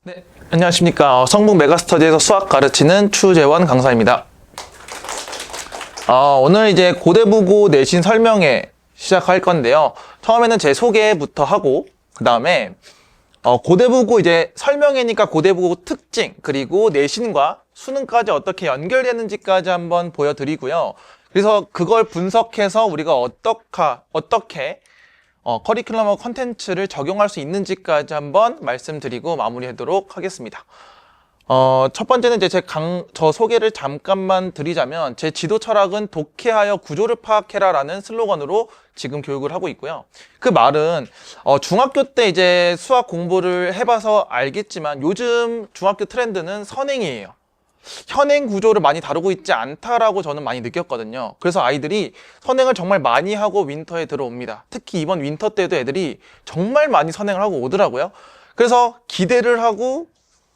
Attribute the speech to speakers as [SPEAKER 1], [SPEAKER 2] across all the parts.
[SPEAKER 1] 네, 안녕하십니까. 성북 메가스터디에서 수학 가르치는 추재원 강사입니다. 오늘 이제 고대부고 내신 설명회 시작할 건데요. 처음에는 제 소개부터 하고, 그 다음에 고대부고 이제 설명회니까 고대부고 특징, 그리고 내신과 수능까지 어떻게 연결되는지까지 한번 보여드리고요. 그래서 그걸 분석해서 우리가 어떻게 커리큘럼과 컨텐츠를 적용할 수 있는지까지 한번 말씀드리고 마무리하도록 하겠습니다. 첫 번째는 이제 저 소개를 잠깐만 드리자면, 제 지도 철학은 독해하여 구조를 파악해라라는 슬로건으로 지금 교육을 하고 있고요. 그 말은 중학교 때 이제 수학 공부를 해봐서 알겠지만 요즘 중학교 트렌드는 선행이에요. 현행 구조를 많이 다루고 있지 않다라고 저는 많이 느꼈거든요. 그래서 아이들이 선행을 정말 많이 하고 윈터에 들어옵니다. 특히 이번 윈터 때도 애들이 정말 많이 선행을 하고 오더라고요. 그래서 기대를 하고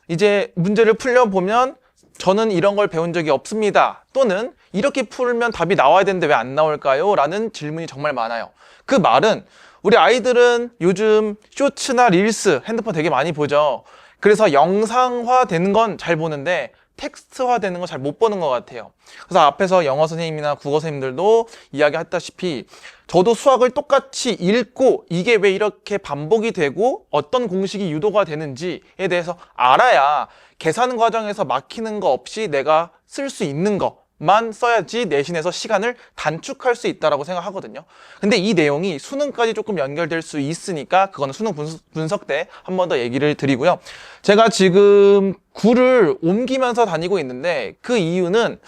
[SPEAKER 1] 이제 문제를 풀려보면 저는 이런 걸 배운 적이 없습니다. 또는 이렇게 풀면 답이 나와야 되는데 왜 안 나올까요? 라는 질문이 정말 많아요. 그 말은 우리 아이들은 요즘 쇼츠나 릴스, 핸드폰 되게 많이 보죠. 그래서 영상화 되는 건 잘 보는데 텍스트화 되는 거 잘 못 보는 것 같아요. 그래서 앞에서 영어 선생님이나 국어 선생님들도 이야기했다시피 저도 수학을 똑같이 읽고 이게 왜 이렇게 반복이 되고 어떤 공식이 유도가 되는지에 대해서 알아야 계산 과정에서 막히는 거 없이 내가 쓸 수 있는 것만 써야지 내신에서 시간을 단축할 수 있다고 생각하거든요. 근데 이 내용이 수능까지 조금 연결될 수 있으니까 그거는 수능 분석 때 한 번 더 얘기를 드리고요. 제가 지금 구를 옮기면서 다니고 있는데 그 이유는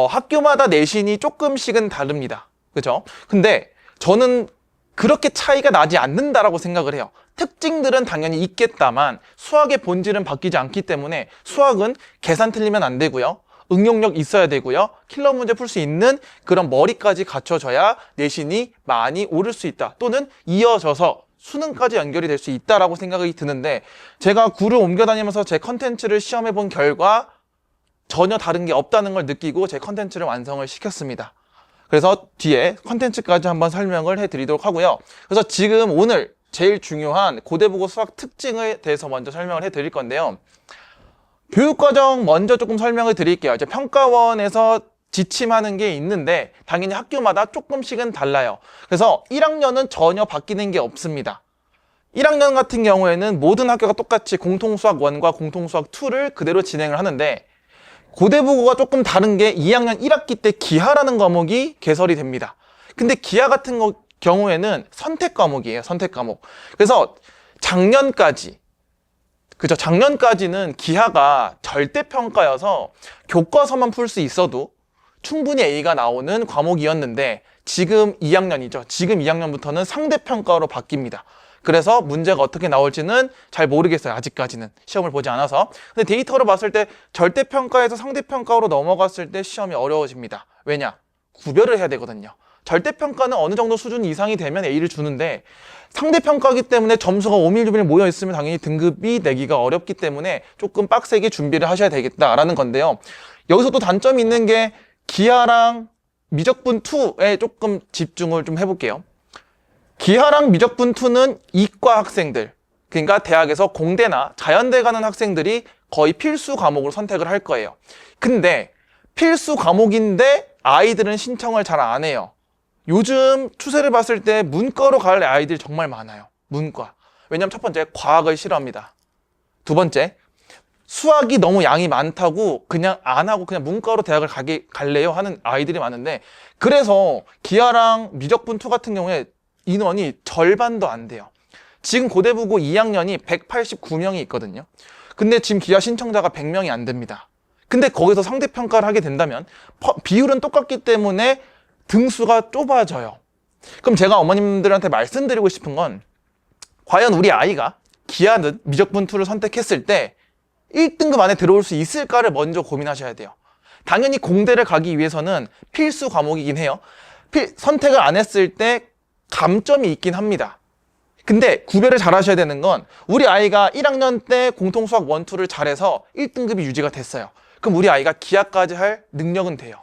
[SPEAKER 1] 학교마다 내신이 조금씩은 다릅니다. 그죠? 근데 저는 그렇게 차이가 나지 않는다라고 생각을 해요. 특징들은 당연히 있겠다만 수학의 본질은 바뀌지 않기 때문에 수학은 계산 틀리면 안 되고요. 응용력 있어야 되고요. 킬러 문제 풀 수 있는 그런 머리까지 갖춰져야 내신이 많이 오를 수 있다. 또는 이어져서 수능까지 연결이 될 수 있다라고 생각이 드는데, 제가 구를 옮겨 다니면서 제 컨텐츠를 시험해 본 결과 전혀 다른 게 없다는 걸 느끼고 제 컨텐츠를 완성을 시켰습니다. 그래서 뒤에 컨텐츠까지 한번 설명을 해드리도록 하고요. 그래서 지금 오늘 제일 중요한 고대부고 수학 특징에 대해서 먼저 설명을 해드릴 건데요. 교육과정 먼저 조금 설명을 드릴게요. 이제 평가원에서 지침하는 게 있는데 당연히 학교마다 조금씩은 달라요. 그래서 1학년은 전혀 바뀌는 게 없습니다. 1학년 같은 경우에는 모든 학교가 똑같이 공통수학 1과 공통수학 2를 그대로 진행을 하는데, 고대부고가 조금 다른 게 2학년 1학기 때 기하라는 과목이 개설이 됩니다. 근데 기하 같은 경우에는 선택 과목이에요. 선택 과목. 그래서 작년까지는 기하가 절대평가여서 교과서만 풀 수 있어도 충분히 A가 나오는 과목이었는데 지금 2학년이죠. 지금 2학년부터는 상대평가로 바뀝니다. 그래서 문제가 어떻게 나올지는 잘 모르겠어요. 아직까지는 시험을 보지 않아서. 근데 데이터로 봤을 때 절대평가에서 상대평가로 넘어갔을 때 시험이 어려워집니다. 왜냐? 구별을 해야 되거든요. 절대평가는 어느 정도 수준 이상이 되면 A를 주는데 상대평가이기 때문에 점수가 오밀조밀 모여있으면 당연히 등급이 내기가 어렵기 때문에 조금 빡세게 준비를 하셔야 되겠다라는 건데요. 여기서 또 단점이 있는 게 기하랑 미적분 2에 조금 집중을 좀 해볼게요. 기하랑 미적분 2는 이과 학생들, 그러니까 대학에서 공대나 자연대 가는 학생들이 거의 필수 과목으로 선택을 할 거예요. 근데 필수 과목인데 아이들은 신청을 잘 안 해요. 요즘 추세를 봤을 때 문과로 갈 아이들이 정말 많아요. 문과. 왜냐면 첫 번째, 과학을 싫어합니다. 두 번째, 수학이 너무 양이 많다고 그냥 안 하고 그냥 문과로 대학을 갈래요 하는 아이들이 많은데, 그래서 기하랑 미적분 2 같은 경우에 인원이 절반도 안 돼요. 지금 고대부고 2학년이 189명이 있거든요. 근데 지금 기하 신청자가 100명이 안 됩니다. 근데 거기서 상대평가를 하게 된다면 비율은 똑같기 때문에 등수가 좁아져요. 그럼 제가 어머님들한테 말씀드리고 싶은 건, 과연 우리 아이가 기하든 미적분 2를 선택했을 때 1등급 안에 들어올 수 있을까를 먼저 고민하셔야 돼요. 당연히 공대를 가기 위해서는 필수 과목이긴 해요. 선택을 안 했을 때 감점이 있긴 합니다. 근데 구별을 잘 하셔야 되는 건, 우리 아이가 1학년 때 공통수학 1, 2를 잘해서 1등급이 유지가 됐어요. 그럼 우리 아이가 기하까지 할 능력은 돼요.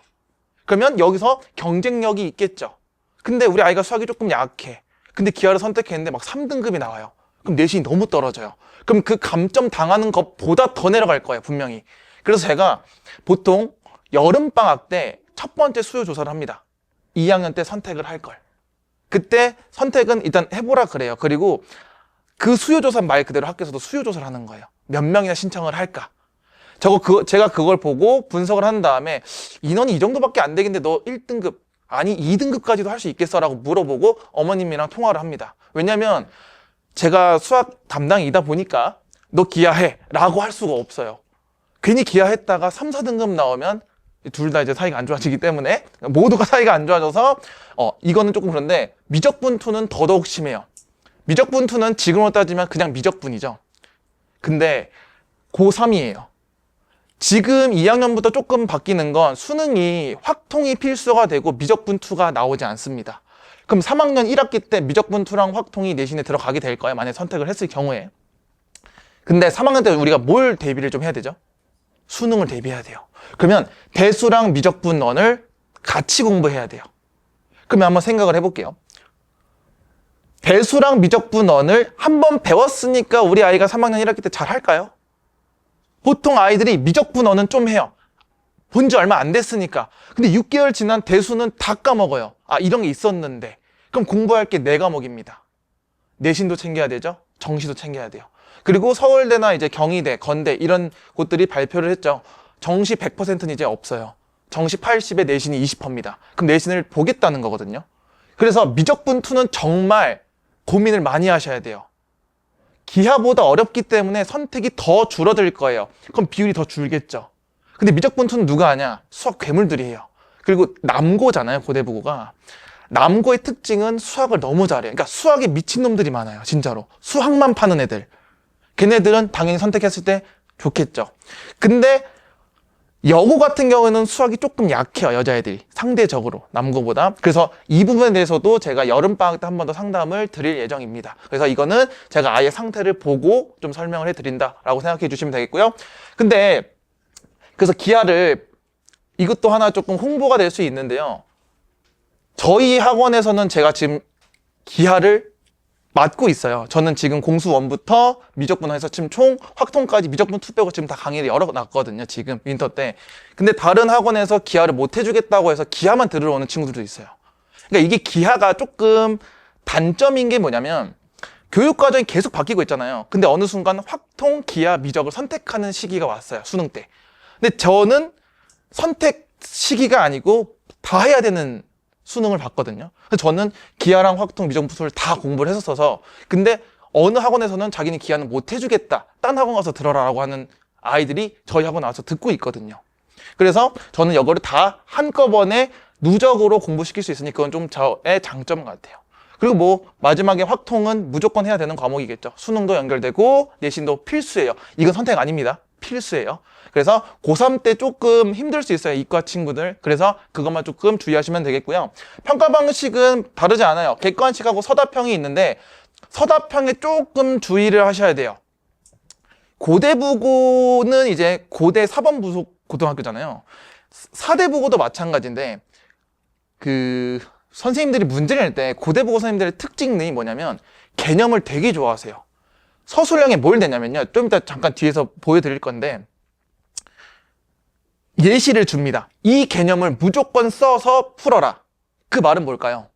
[SPEAKER 1] 그러면 여기서 경쟁력이 있겠죠. 근데 우리 아이가 수학이 조금 약해. 근데 기하를 선택했는데 막 3등급이 나와요. 그럼 내신이 너무 떨어져요. 그럼 그 감점 당하는 것보다 더 내려갈 거예요, 분명히. 그래서 제가 보통 여름방학 때 첫 번째 수요 조사를 합니다. 2학년 때 선택을 할 걸. 그때 선택은 일단 해보라 그래요. 그리고 그 수요 조사 말 그대로 학교에서도 수요 조사를 하는 거예요. 몇 명이나 신청을 할까? 제가 그걸 보고 분석을 한 다음에 인원이 이 정도밖에 안 되겠는데 너 1등급, 아니 2등급까지도 할 수 있겠어? 라고 물어보고 어머님이랑 통화를 합니다. 왜냐면 제가 수학 담당이다 보니까 너 기하해 라고 할 수가 없어요. 괜히 기하했다가 3, 4등급 나오면 둘 다 이제 사이가 안 좋아지기 때문에 모두가 사이가 안 좋아져서 이거는 조금 그런데 미적분투는 더더욱 심해요. 미적분투는 지금으로 따지면 그냥 미적분이죠. 근데 고3이에요. 지금 2학년부터 조금 바뀌는 건 수능이 확통이 필수가 되고 미적분투가 나오지 않습니다. 그럼 3학년 1학기 때 미적분투랑 확통이 내신에 들어가게 될 거예요. 만약에 선택을 했을 경우에. 근데 3학년 때 우리가 뭘 대비를 좀 해야 되죠? 수능을 대비해야 돼요. 그러면 대수랑 미적분원을 같이 공부해야 돼요. 그러면 한번 생각을 해볼게요. 대수랑 미적분원을 한번 배웠으니까 우리 아이가 3학년 1학기 때 잘 할까요? 보통 아이들이 미적분원은 좀 해요. 본 지 얼마 안 됐으니까. 근데 6개월 지난 대수는 다 까먹어요. 아, 이런 게 있었는데. 그럼 공부할 게 4과목입니다. 내신도 챙겨야 되죠. 정시도 챙겨야 돼요. 그리고 서울대나 이제 경희대, 건대 이런 곳들이 발표를 했죠. 정시 100%는 이제 없어요. 정시 80에 내신이 20%입니다. 그럼 내신을 보겠다는 거거든요. 그래서 미적분투는 정말 고민을 많이 하셔야 돼요. 기하보다 어렵기 때문에 선택이 더 줄어들 거예요. 그럼 비율이 더 줄겠죠. 근데 미적분투는 누가 하냐? 수학 괴물들이 해요. 그리고 남고잖아요, 고대부고가. 남고의 특징은 수학을 너무 잘해요. 그러니까 수학에 미친놈들이 많아요, 진짜로. 수학만 파는 애들. 걔네들은 당연히 선택했을 때 좋겠죠. 근데 여고 같은 경우에는 수학이 조금 약해요, 여자애들이. 상대적으로, 남고보다. 그래서 이 부분에 대해서도 제가 여름방학 때 한 번 더 상담을 드릴 예정입니다. 그래서 이거는 제가 아이의 상태를 보고 좀 설명을 해드린다라고 생각해 주시면 되겠고요. 근데, 그래서 기하를, 이것도 하나 조금 홍보가 될 수 있는데요. 저희 학원에서는 제가 지금 기하를 맡고 있어요. 저는 지금 공수 1부터 미적분해서 지금 총 확통까지 미적분 2 빼고 지금 다 강의를 열어놨거든요. 지금 윈터 때. 근데 다른 학원에서 기하를 못 해주겠다고 해서 기하만 들으러 오는 친구들도 있어요. 그러니까 이게 기하가 조금 단점인 게 뭐냐면 교육과정이 계속 바뀌고 있잖아요. 근데 어느 순간 확통, 기하, 미적을 선택하는 시기가 왔어요. 수능 때. 근데 저는 선택 시기가 아니고 다 해야 되는 수능을 봤거든요. 그래서 저는 기하랑 확통, 미적분투를 다 공부를 했었어서 근데 어느 학원에서는 자기는 기하는 못 해주겠다. 딴 학원 가서 들어라라고 하는 아이들이 저희 학원 와서 듣고 있거든요. 그래서 저는 이거를 다 한꺼번에 누적으로 공부시킬 수 있으니 그건 좀 저의 장점 같아요. 그리고 뭐 마지막에 확통은 무조건 해야 되는 과목이겠죠. 수능도 연결되고 내신도 필수예요. 이건 선택 아닙니다. 필수예요. 그래서 고3 때 조금 힘들 수 있어요. 이과 친구들. 그래서 그것만 조금 주의하시면 되겠고요. 평가 방식은 다르지 않아요. 객관식하고 서답형이 있는데 서답형에 조금 주의를 하셔야 돼요. 고대부고는 이제 고대 사범부속 고등학교잖아요. 사대부고도 마찬가지인데 그 선생님들이 문제를 낼 때 고대부고 선생님들의 특징이 뭐냐면 개념을 되게 좋아하세요. 서술형에 뭘 내냐면요. 좀 이따 잠깐 뒤에서 보여드릴 건데 예시를 줍니다. 이 개념을 무조건 써서 풀어라. 그 말은 뭘까요?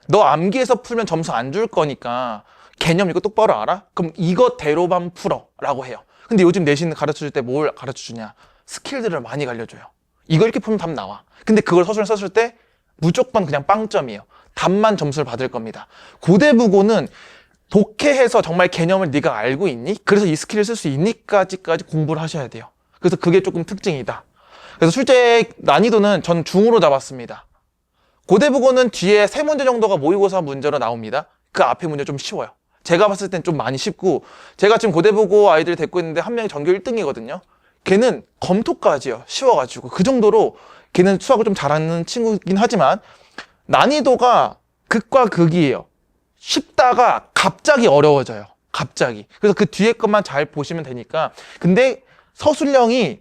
[SPEAKER 1] 너 암기해서 풀면 점수 안 줄 거니까 개념 이거 똑바로 알아? 그럼 이거대로만 풀어 라고 해요. 근데 요즘 내신 가르쳐줄 때 뭘 가르쳐주냐? 스킬들을 많이 알려줘요. 이거 이렇게 풀면 답 나와. 근데 그걸 서술을 썼을 때 무조건 그냥 빵점이에요. 답만 점수를 받을 겁니다. 고대부고는 독해해서 정말 개념을 네가 알고 있니? 그래서 이 스킬을 쓸 수 있니까지까지 공부를 하셔야 돼요. 그래서 그게 조금 특징이다. 그래서 실제 난이도는 전 중으로 잡았습니다. 고대부고는 뒤에 3문제 정도가 모의고사 문제로 나옵니다. 그 앞에 문제 좀 쉬워요. 제가 봤을 땐 좀 많이 쉽고 제가 지금 고대부고 아이들 데리고 있는데 한 명이 전교 1등이거든요. 걔는 검토까지요. 쉬워가지고 그 정도로 걔는 수학을 좀 잘하는 친구긴 하지만 난이도가 극과 극이에요. 쉽다가 갑자기 어려워져요. 갑자기. 그래서 그 뒤에 것만 잘 보시면 되니까. 근데 서술형이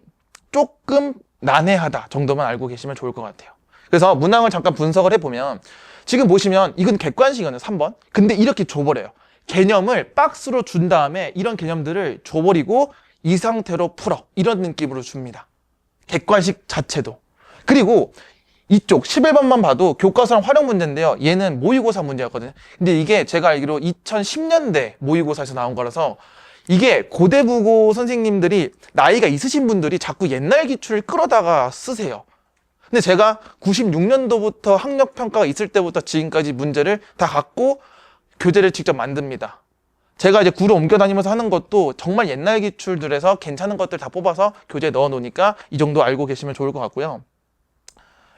[SPEAKER 1] 조금 난해하다 정도만 알고 계시면 좋을 것 같아요. 그래서 문항을 잠깐 분석을 해보면 지금 보시면 이건 객관식이거든요. 3번. 근데 이렇게 줘버려요. 개념을 박스로 준 다음에 이런 개념들을 줘버리고 이 상태로 풀어. 이런 느낌으로 줍니다. 객관식 자체도. 그리고 이쪽 11번만 봐도 교과서랑 활용 문제인데요. 얘는 모의고사 문제였거든요. 근데 이게 제가 알기로 2010년대 모의고사에서 나온 거라서 이게 고대부고 선생님들이 나이가 있으신 분들이 자꾸 옛날 기출을 끌어다가 쓰세요. 근데 제가 96년도부터 학력평가가 있을 때부터 지금까지 문제를 다 갖고 교재를 직접 만듭니다. 제가 이제 구를 옮겨 다니면서 하는 것도 정말 옛날 기출들에서 괜찮은 것들 다 뽑아서 교재에 넣어 놓으니까 이 정도 알고 계시면 좋을 것 같고요.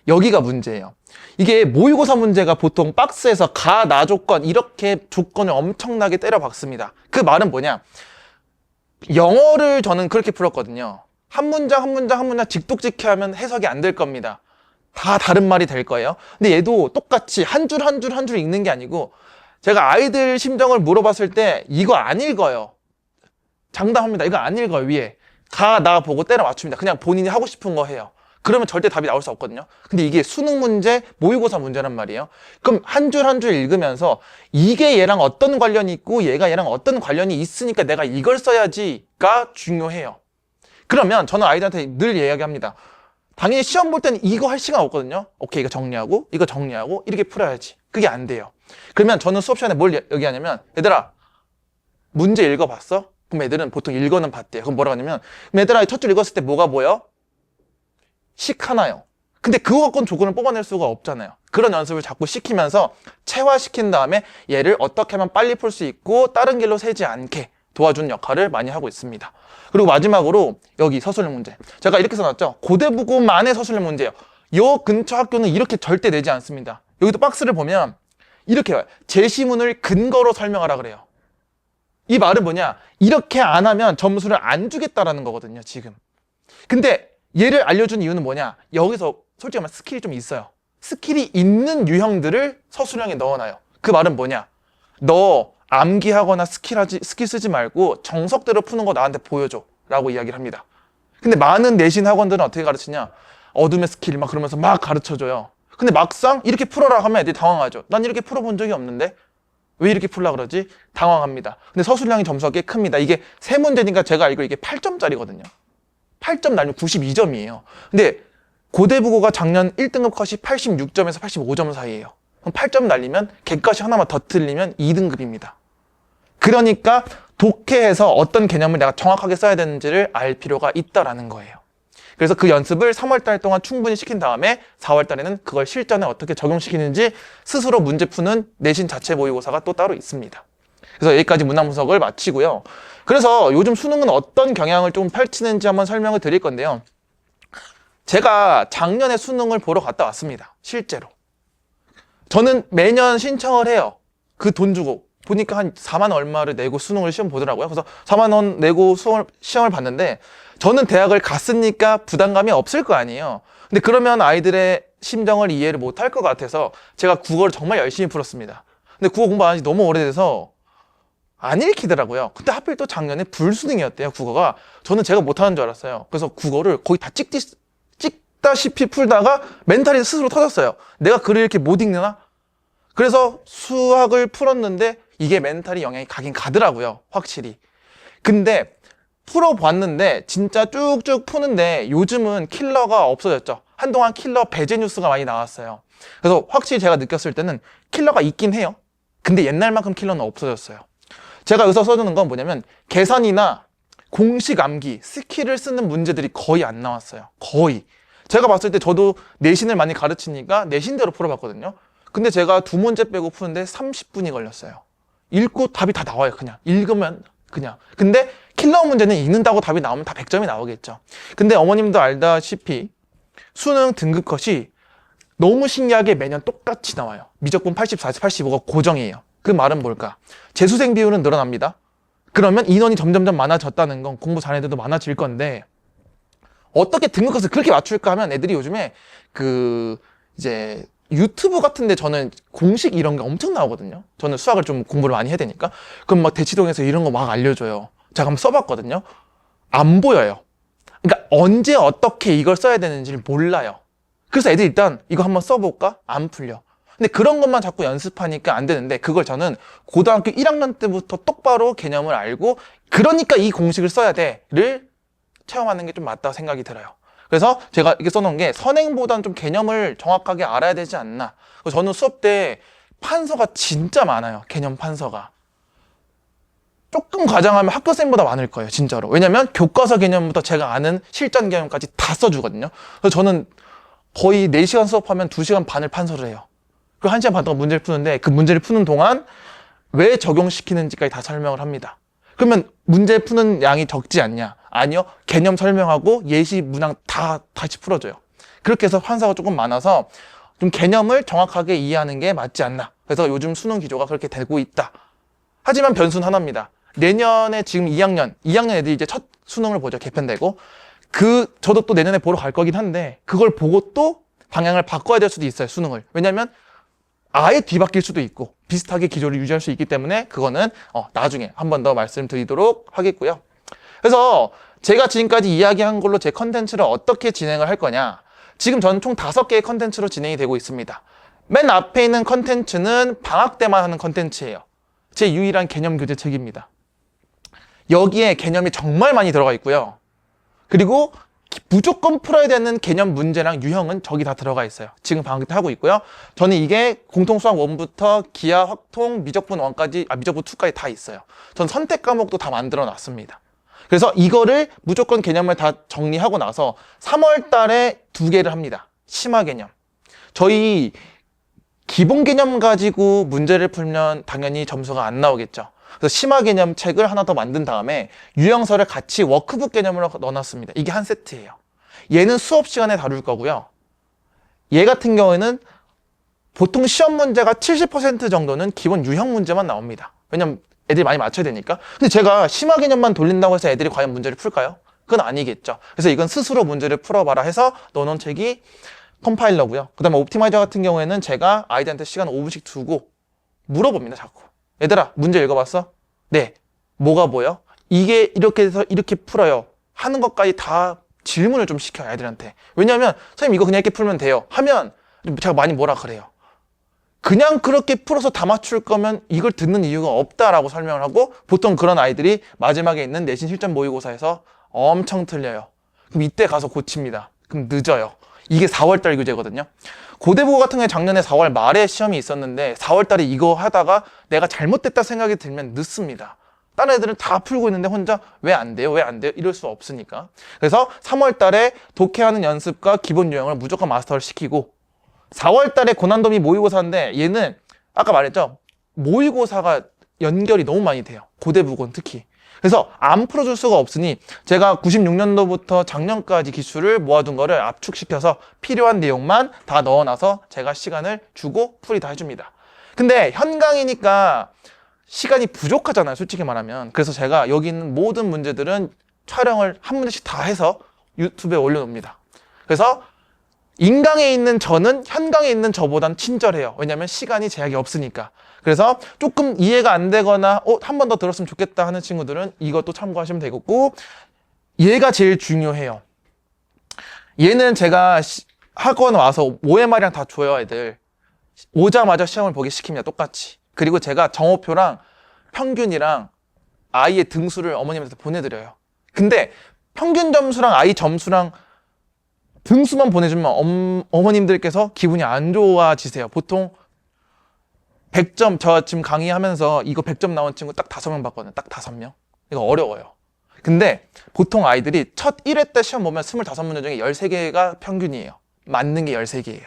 [SPEAKER 1] 여기가 문제예요. 이게 모의고사 문제가 보통 박스에서 가, 나 조건 이렇게 조건을 엄청나게 때려 박습니다. 그 말은 뭐냐? 영어를 저는 그렇게 풀었거든요. 한 문장 한 문장 한 문장 직독직해 하면 해석이 안 될 겁니다. 다 다른 말이 될 거예요. 근데 얘도 똑같이 한 줄 한 줄 한 줄 읽는 게 아니고 제가 아이들 심정을 물어봤을 때 이거 안 읽어요. 장담합니다. 이거 안 읽어요. 위에 가, 나 보고 때려 맞춥니다. 그냥 본인이 하고 싶은 거 해요. 그러면 절대 답이 나올 수 없거든요. 근데 이게 수능 문제, 모의고사 문제란 말이에요. 그럼 한 줄 한 줄 읽으면서 이게 얘랑 어떤 관련이 있고 얘가 얘랑 어떤 관련이 있으니까 내가 이걸 써야지가 중요해요. 그러면 저는 아이들한테 늘 이야기합니다. 당연히 시험 볼 때는 이거 할 시간 없거든요. 오케이, 이거 정리하고 이거 정리하고 이렇게 풀어야지. 그게 안 돼요. 그러면 저는 수업 시간에 뭘 얘기하냐면 얘들아 문제 읽어봤어? 그럼 애들은 보통 읽어는 봤대요. 그럼 뭐라고 하냐면 얘들아 첫 줄 읽었을 때 뭐가 보여? 식 하나요. 근데 그거 갖고는 조건을 뽑아낼 수가 없잖아요. 그런 연습을 자꾸 시키면서 체화시킨 다음에 얘를 어떻게 하면 빨리 풀 수 있고 다른 길로 새지 않게 도와주는 역할을 많이 하고 있습니다. 그리고 마지막으로 여기 서술형 문제. 제가 이렇게 써놨죠. 고대부고만의 서술형 문제예요. 요 근처 학교는 이렇게 절대 내지 않습니다. 여기도 박스를 보면 이렇게 와요. 제시문을 근거로 설명하라 그래요. 이 말은 뭐냐? 이렇게 안 하면 점수를 안 주겠다라는 거거든요, 지금. 근데 얘를 알려준 이유는 뭐냐? 여기서 솔직히 말하면 스킬이 좀 있어요. 스킬이 있는 유형들을 서술형에 넣어놔요. 그 말은 뭐냐? 너 암기하거나 스킬 쓰지 말고 정석대로 푸는 거 나한테 보여줘 라고 이야기를 합니다. 근데 많은 내신 학원들은 어떻게 가르치냐? 어둠의 스킬 막 그러면서 막 가르쳐줘요. 근데 막상 이렇게 풀어라 하면 애들이 당황하죠. 난 이렇게 풀어본 적이 없는데 왜 이렇게 풀려고 그러지? 당황합니다. 근데 서술형이 점수가 꽤 큽니다. 이게 세 문제니까 제가 알기로 이게 8점짜리거든요. 8점 날리면 92점이에요. 근데 고대부고가 작년 1등급 컷이 86점에서 85점 사이예요. 그럼 8점 날리면 객컷이 하나만 더 틀리면 2등급입니다. 그러니까 독해에서 어떤 개념을 내가 정확하게 써야 되는지를 알 필요가 있다라는 거예요. 그래서 그 연습을 3월달 동안 충분히 시킨 다음에 4월달에는 그걸 실전에 어떻게 적용시키는지 스스로 문제 푸는 내신 자체 모의고사가 또 따로 있습니다. 그래서 여기까지 문항 분석을 마치고요. 그래서 요즘 수능은 어떤 경향을 좀 펼치는지 한번 설명을 드릴 건데요. 제가 작년에 수능을 보러 갔다 왔습니다. 실제로. 저는 매년 신청을 해요. 그 돈 주고. 보니까 한 4만 얼마를 내고 수능을 시험 보더라고요. 그래서 4만 원 내고 시험을 봤는데 저는 대학을 갔으니까 부담감이 없을 거 아니에요. 근데 그러면 아이들의 심정을 이해를 못할 것 같아서 제가 국어를 정말 열심히 풀었습니다. 근데 국어 공부한 지 너무 오래돼서 안 읽히더라고요. 근데 하필 또 작년에 불수능이었대요, 국어가. 저는 제가 못하는 줄 알았어요. 그래서 국어를 거의 다 찍다시피 풀다가 멘탈이 스스로 터졌어요. 내가 글을 이렇게 못 읽느나? 그래서 수학을 풀었는데 이게 멘탈이 영향이 가긴 가더라고요, 확실히. 근데 풀어봤는데 진짜 쭉쭉 푸는데 요즘은 킬러가 없어졌죠. 한동안 킬러 배제 뉴스가 많이 나왔어요. 그래서 확실히 제가 느꼈을 때는 킬러가 있긴 해요. 근데 옛날만큼 킬러는 없어졌어요. 제가 여기서 써주는 건 뭐냐면 계산이나 공식 암기, 스킬을 쓰는 문제들이 거의 안 나왔어요. 거의. 제가 봤을 때 저도 내신을 많이 가르치니까 내신대로 풀어봤거든요. 근데 제가 2문제 빼고 푸는데 30분이 걸렸어요. 읽고 답이 다 나와요, 그냥. 읽으면 그냥. 근데 킬러 문제는 읽는다고 답이 나오면 다 100점이 나오겠죠. 근데 어머님도 알다시피 수능 등급 컷이 너무 신기하게 매년 똑같이 나와요. 미적분 84에서 85가 고정이에요. 그 말은 뭘까? 재수생 비율은 늘어납니다. 그러면 인원이 점점점 많아졌다는 건 공부 잘하는 애들도 많아질 건데 어떻게 등급 컷을 그렇게 맞출까 하면 애들이 요즘에 이제 유튜브 같은데 저는 공식 이런 게 엄청 나오거든요. 저는 수학을 좀 공부를 많이 해야 되니까. 그럼 막 대치동에서 이런 거 막 알려줘요. 제가 한번 써봤거든요. 안 보여요. 그러니까 언제 어떻게 이걸 써야 되는지를 몰라요. 그래서 애들이 일단 이거 한번 써볼까? 안 풀려. 근데 그런 것만 자꾸 연습하니까 안 되는데, 그걸 저는 고등학교 1학년 때부터 똑바로 개념을 알고, 그러니까 이 공식을 써야 돼를 체험하는 게 좀 맞다고 생각이 들어요. 그래서 제가 이렇게 써놓은 게, 선행보다는 좀 개념을 정확하게 알아야 되지 않나. 저는 수업 때 판서가 진짜 많아요. 개념 판서가. 조금 과장하면 학교생보다 많을 거예요, 진짜로. 왜냐면 교과서 개념부터 제가 아는 실전 개념까지 다 써주거든요. 그래서 저는 거의 4시간 수업하면 2시간 반을 판서를 해요. 그리고 1시간 반 동안 문제를 푸는데, 그 문제를 푸는 동안 왜 적용시키는지까지 다 설명을 합니다. 그러면 문제 푸는 양이 적지 않냐? 아니요. 개념 설명하고 예시 문항 다 다시 풀어줘요. 그렇게 해서 판서가 조금 많아서 좀 개념을 정확하게 이해하는 게 맞지 않나. 그래서 요즘 수능 기조가 그렇게 되고 있다. 하지만 변수는 하나입니다. 내년에 지금 2학년 애들이 이제 첫 수능을 보죠. 개편되고. 저도 또 내년에 보러 갈 거긴 한데, 그걸 보고 또 방향을 바꿔야 될 수도 있어요, 수능을. 왜냐면 아예 뒤바뀔 수도 있고, 비슷하게 기조를 유지할 수 있기 때문에, 그거는 나중에 한 번 더 말씀드리도록 하겠고요. 그래서 제가 지금까지 이야기한 걸로 제 컨텐츠를 어떻게 진행을 할 거냐. 지금 저는 총 5개의 컨텐츠로 진행이 되고 있습니다. 맨 앞에 있는 컨텐츠는 방학 때만 하는 컨텐츠예요. 제 유일한 개념 교재 책입니다. 여기에 개념이 정말 많이 들어가 있고요. 그리고 무조건 풀어야 되는 개념 문제랑 유형은 저기 다 들어가 있어요. 지금 방학 때 하고 있고요. 저는 이게 공통수학 1부터 기하, 확통, 미적분 1까지, 미적분 2까지 다 있어요. 전 선택 과목도 다 만들어 놨습니다. 그래서 이거를 무조건 개념을 다 정리하고 나서 3월 달에 2개를 합니다. 심화 개념. 저희 기본 개념 가지고 문제를 풀면 당연히 점수가 안 나오겠죠. 그래서 심화 개념 책을 하나 더 만든 다음에 유형서를 같이 워크북 개념으로 넣어놨습니다. 이게 한 세트예요. 얘는 수업 시간에 다룰 거고요. 얘 같은 경우에는 보통 시험 문제가 70% 정도는 기본 유형 문제만 나옵니다. 왜냐면 애들이 많이 맞춰야 되니까. 근데 제가 심화 개념만 돌린다고 해서 애들이 과연 문제를 풀까요? 그건 아니겠죠. 그래서 이건 스스로 문제를 풀어봐라 해서 넣어놓은 책이 컴파일러고요. 그 다음에 옵티마이저 같은 경우에는 제가 아이들한테 시간 5분씩 두고 물어봅니다, 자꾸. 얘들아, 문제 읽어봤어? 네. 뭐가 뭐요? 이게 이렇게 해서 이렇게 풀어요. 하는 것까지 다 질문을 좀 시켜요, 아이들한테. 왜냐하면 선생님 이거 그냥 이렇게 풀면 돼요. 하면 제가 많이 뭐라 그래요. 그냥 그렇게 풀어서 다 맞출 거면 이걸 듣는 이유가 없다라고 설명을 하고, 보통 그런 아이들이 마지막에 있는 내신 실전 모의고사에서 엄청 틀려요. 그럼 이때 가서 고칩니다. 그럼 늦어요. 이게 4월달 교재거든요. 고대국어 같은 경우에 작년에 4월 말에 시험이 있었는데 4월달에 이거 하다가 내가 잘못됐다 생각이 들면 늦습니다. 다른 애들은 다 풀고 있는데 혼자 왜 안 돼요? 왜 안 돼요? 이럴 수 없으니까. 그래서 3월달에 독해하는 연습과 기본 유형을 무조건 마스터를 시키고, 4월달에 고난도미 모의고사인데 얘는 아까 말했죠. 모의고사가 연결이 너무 많이 돼요. 고대국어는 특히. 그래서 안 풀어줄 수가 없으니 제가 96년도부터 작년까지 기출을 모아둔 거를 압축시켜서 필요한 내용만 다 넣어놔서 제가 시간을 주고 풀이 다 해줍니다. 근데 현강이니까 시간이 부족하잖아요, 솔직히 말하면. 그래서 제가 여기 있는 모든 문제들은 촬영을 한 문제씩 다 해서 유튜브에 올려놓습니다. 그래서 인강에 있는 저는 현강에 있는 저보단 친절해요. 왜냐하면 시간이 제약이 없으니까. 그래서 조금 이해가 안 되거나 한 번 더 들었으면 좋겠다 하는 친구들은 이것도 참고하시면 되겠고, 얘가 제일 중요해요. 얘는 제가 학원 와서 OMR이랑 다 줘요, 애들. 오자마자 시험을 보기 시킵니다, 똑같이. 그리고 제가 정오표랑 평균이랑 아이의 등수를 어머님한테 보내드려요. 근데 평균 점수랑 아이 점수랑 등수만 보내주면 어머님들께서 기분이 안 좋아지세요. 보통 100점, 저 지금 강의하면서 이거 100점 나온 친구 딱 5명 봤거든요. 딱 5명. 이거 어려워요. 근데 보통 아이들이 첫 1회 때 시험 보면 25문제 중에 13개가 평균이에요. 맞는 게 13개예요.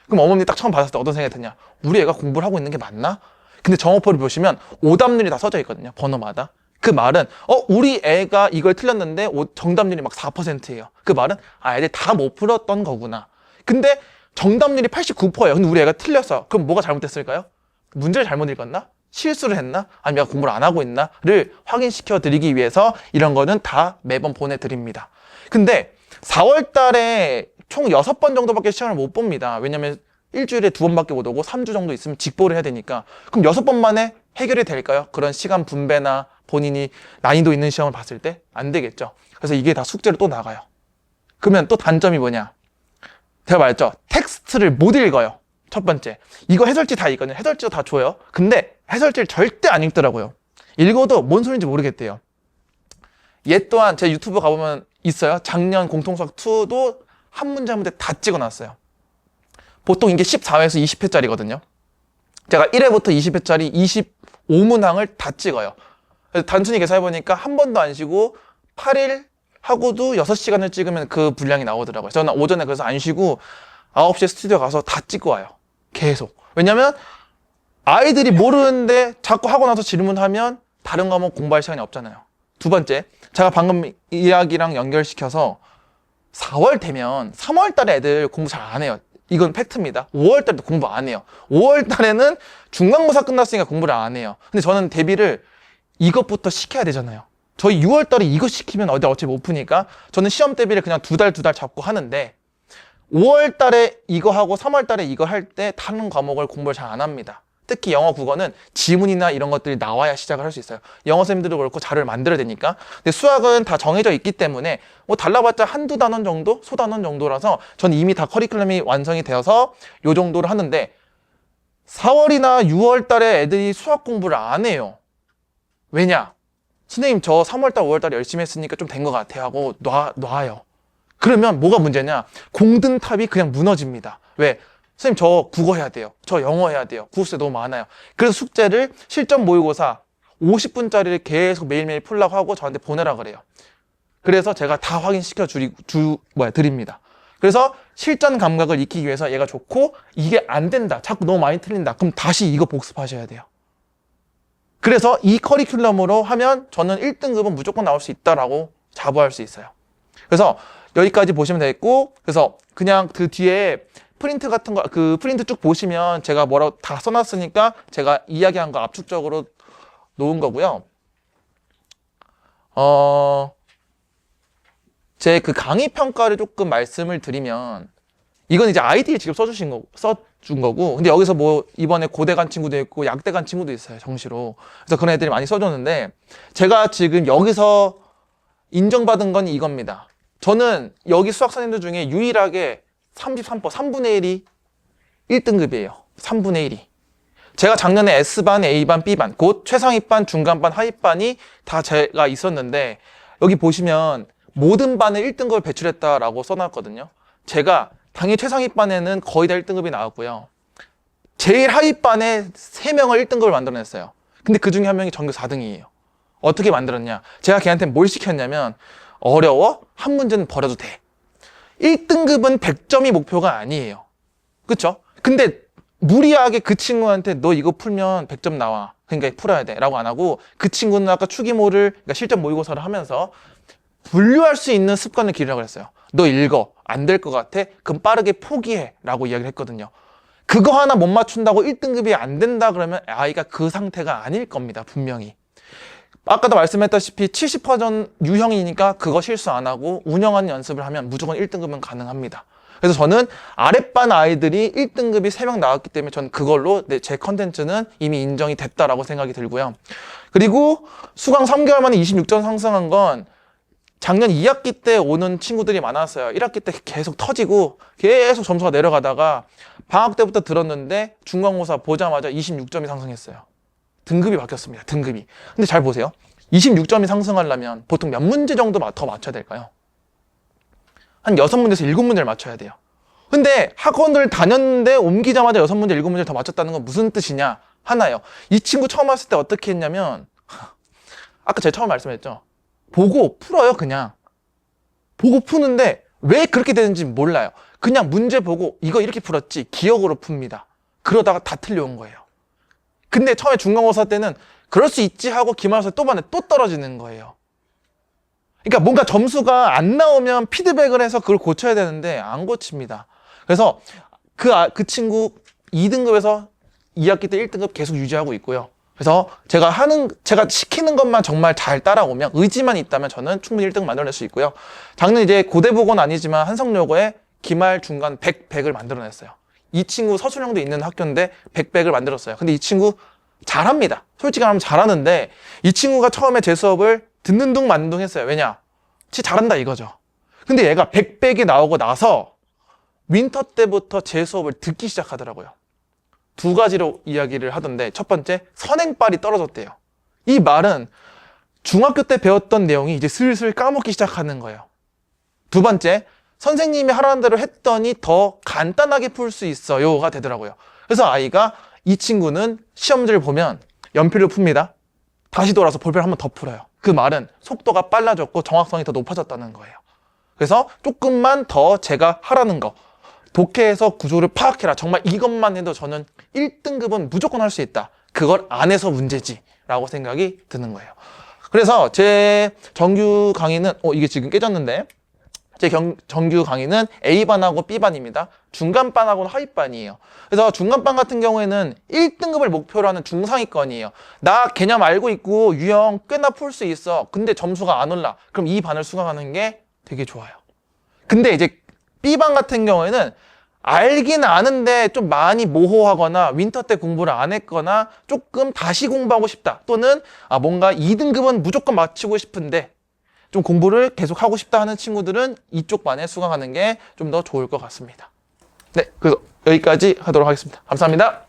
[SPEAKER 1] 그럼 어머님이 딱 처음 받았을 때 어떤 생각이 드냐? 우리 애가 공부를 하고 있는 게 맞나? 근데 정오표를 보시면 오답률이 다 써져 있거든요. 번호마다. 그 말은 우리 애가 이걸 틀렸는데 정답률이 막 4%예요. 그 말은 애들 다 못 풀었던 거구나. 근데 정답률이 89%예요. 근데 우리 애가 틀렸어. 그럼 뭐가 잘못됐을까요? 문제를 잘못 읽었나? 실수를 했나? 아니면 내가 공부를 안 하고 있나?를 확인시켜 드리기 위해서 이런 거는 다 매번 보내드립니다. 근데 4월 달에 총 6번 정도밖에 시험을 못 봅니다. 왜냐면 일주일에 2번밖에 못 오고 3주 정도 있으면 직보를 해야 되니까. 그럼 6번 만에 해결이 될까요? 그런 시간 분배나 본인이 난이도 있는 시험을 봤을 때 안 되겠죠. 그래서 이게 다 숙제로 또 나가요. 그러면 또 단점이 뭐냐? 제가 말했죠. 텍스트를 못 읽어요. 첫 번째, 이거 해설지 다 읽거든요. 해설지도 다 줘요. 근데 해설지를 절대 안 읽더라고요. 읽어도 뭔 소리인지 모르겠대요. 얘 또한 제 유튜브 가보면 있어요. 작년 공통수학 2도 한 문제 한 문제 다 찍어놨어요. 보통 이게 14회에서 20회짜리거든요. 제가 1회부터 20회짜리 25문항을 다 찍어요. 그래서 단순히 계산해보니까 한 번도 안 쉬고 8일 하고도 6시간을 찍으면 그 분량이 나오더라고요. 저는 오전에 그래서 안 쉬고 9시에 스튜디오 가서 다 찍고 와요. 계속. 왜냐면 아이들이 모르는데 자꾸 하고 나서 질문하면 다른 과목 공부할 시간이 없잖아요. 두 번째, 제가 방금 이야기랑 연결시켜서 4월 되면 3월 달에 애들 공부 잘 안 해요. 이건 팩트입니다. 5월 달에도 공부 안 해요. 5월 달에는 중간고사 끝났으니까 공부를 안 해요. 근데 저는 대비를 이것부터 시켜야 되잖아요. 저희 6월 달에 이거 시키면 어차피 못 푸니까 저는 시험 대비를 그냥 두 달 잡고 하는데 5월 달에 이거 하고 3월 달에 이거 할 때 다른 과목을 공부를 잘 안 합니다. 특히 영어, 국어는 지문이나 이런 것들이 나와야 시작을 할 수 있어요. 영어 쌤들도 그렇고 자료를 만들어야 되니까. 근데 수학은 다 정해져 있기 때문에 뭐 달라봤자 한두 단원 정도? 소단원 정도라서 저는 이미 다 커리큘럼이 완성이 되어서 요 정도를 하는데 4월이나 6월 달에 애들이 수학 공부를 안 해요. 왜냐? 선생님 저 3월 달, 5월 달에 열심히 했으니까 좀 된 것 같아요 하고 놔요. 그러면 뭐가 문제냐? 공든탑이 그냥 무너집니다. 왜? 선생님 저 국어 해야 돼요. 저 영어 해야 돼요. 국어수제 너무 많아요. 그래서 숙제를 실전 모의고사 50분짜리를 계속 매일매일 풀라고 하고 저한테 보내라 그래요. 그래서 제가 다 확인시켜 드립니다. 그래서 실전 감각을 익히기 위해서 얘가 좋고 이게 안 된다. 자꾸 너무 많이 틀린다. 그럼 다시 이거 복습하셔야 돼요. 그래서 이 커리큘럼으로 하면 저는 1등급은 무조건 나올 수 있다라고 자부할 수 있어요. 그래서 여기까지 보시면 되겠고, 그래서 그냥 그 뒤에 프린트 같은 거, 그 프린트 쭉 보시면 제가 뭐라고 다 써놨으니까 제가 이야기한 거 압축적으로 놓은 거고요. 제 그 강의 평가를 조금 말씀을 드리면, 이건 이제 아이디에 직접 써준 거고, 근데 여기서 뭐 이번에 고대 간 친구도 있고 약대 간 친구도 있어요, 정시로. 그래서 그런 애들이 많이 써줬는데, 제가 지금 여기서 인정받은 건 이겁니다. 저는 여기 수학 선생님들 중에 유일하게 33%, 3분의 1이 1등급이에요. 3분의 1이. 제가 작년에 S반, A반, B반, 곧 최상위반, 중간반, 하위반이 다 제가 있었는데 여기 보시면 모든 반에 1등급을 배출했다라고 써놨거든요. 제가 당연히 최상위반에는 거의 다 1등급이 나왔고요. 제일 하위반에 3명을 1등급을 만들어냈어요. 근데 그 중에 한 명이 전교 4등이에요. 어떻게 만들었냐? 제가 걔한테 뭘 시켰냐면 어려워? 한 문제는 버려도 돼. 1등급은 100점이 목표가 아니에요. 그쵸? 근데 무리하게 그 친구한테 너 이거 풀면 100점 나와. 그러니까 풀어야 돼. 라고 안 하고 그 친구는 아까 추기모를, 그러니까 실전 모의고사를 하면서 분류할 수 있는 습관을 기르라고 했어요. 너 읽어. 안 될 것 같아? 그럼 빠르게 포기해. 라고 이야기를 했거든요. 그거 하나 못 맞춘다고 1등급이 안 된다 그러면 아이가 그 상태가 아닐 겁니다. 분명히. 아까도 말씀했다시피 70% 유형이니까 그거 실수 안 하고 운영하는 연습을 하면 무조건 1등급은 가능합니다. 그래서 저는 아랫반 아이들이 1등급이 3명 나왔기 때문에 저는 그걸로 제 컨텐츠는 이미 인정이 됐다라고 생각이 들고요. 그리고 수강 3개월 만에 26점 상승한 건 작년 2학기 때 오는 친구들이 많았어요. 1학기 때 계속 터지고 계속 점수가 내려가다가 방학 때부터 들었는데 중간고사 보자마자 26점이 상승했어요. 등급이 바뀌었습니다. 등급이. 근데 잘 보세요. 26점이 상승하려면 보통 몇 문제 정도 더 맞춰야 될까요? 한 6문제에서 7문제를 맞춰야 돼요. 근데 학원을 다녔는데 옮기자마자 6문제, 7문제를 더 맞췄다는 건 무슨 뜻이냐? 하나요. 이 친구 처음 왔을 때 어떻게 했냐면 아까 제가 처음 말씀했죠. 보고 풀어요, 그냥. 보고 푸는데 왜 그렇게 되는지 몰라요. 그냥 문제 보고 이거 이렇게 풀었지 기억으로 풉니다. 그러다가 다 틀려온 거예요. 근데 처음에 중간고사 때는 그럴 수 있지 하고 기말고사 또 봤는데 또 떨어지는 거예요. 그러니까 뭔가 점수가 안 나오면 피드백을 해서 그걸 고쳐야 되는데 안 고칩니다. 그래서 그 친구 2등급에서 2학기 때 1등급 계속 유지하고 있고요. 그래서 제가 시키는 것만 정말 잘 따라오면 의지만 있다면 저는 충분히 1등 만들어낼 수 있고요. 작년 이제 고대보건 아니지만 한성여고에 기말 중간 100을 만들어냈어요. 이 친구 서술형도 있는 학교인데 100을 만들었어요. 근데 이 친구 잘합니다. 솔직히 말하면 잘하는데 이 친구가 처음에 제 수업을 듣는 둥 마는 둥 했어요. 왜냐? 지 잘한다 이거죠. 근데 얘가 100이 나오고 나서 윈터 때부터 제 수업을 듣기 시작하더라고요. 두 가지로 이야기를 하던데, 첫 번째, 선행빨이 떨어졌대요. 이 말은 중학교 때 배웠던 내용이 이제 슬슬 까먹기 시작하는 거예요. 두 번째, 선생님이 하라는 대로 했더니 더 간단하게 풀 수 있어요가 되더라고요. 그래서 아이가, 이 친구는 시험지를 보면 연필로 풉니다. 다시 돌아서 볼펜을 한 번 더 풀어요. 그 말은 속도가 빨라졌고 정확성이 더 높아졌다는 거예요. 그래서 조금만 더 제가 하라는 거, 독해에서 구조를 파악해라. 정말 이것만 해도 저는 1등급은 무조건 할 수 있다. 그걸 안 해서 문제지 라고 생각이 드는 거예요. 그래서 제 정규 강의는 이게 지금 깨졌는데, 제 정규 강의는 A반하고 B반입니다. 중간반하고는 하위반이에요. 그래서 중간반 같은 경우에는 1등급을 목표로 하는 중상위권이에요. 나 개념 알고 있고 유형 꽤나 풀 수 있어. 근데 점수가 안 올라. 그럼 이 반을 수강하는 게 되게 좋아요. 근데 이제 B반 같은 경우에는 알긴 아는데 좀 많이 모호하거나 윈터 때 공부를 안 했거나 조금 다시 공부하고 싶다. 또는 뭔가 2등급은 무조건 맞추고 싶은데 좀 공부를 계속 하고 싶다 하는 친구들은 이쪽 반에 수강하는 게 좀 더 좋을 것 같습니다. 네, 그래서 여기까지 하도록 하겠습니다. 감사합니다.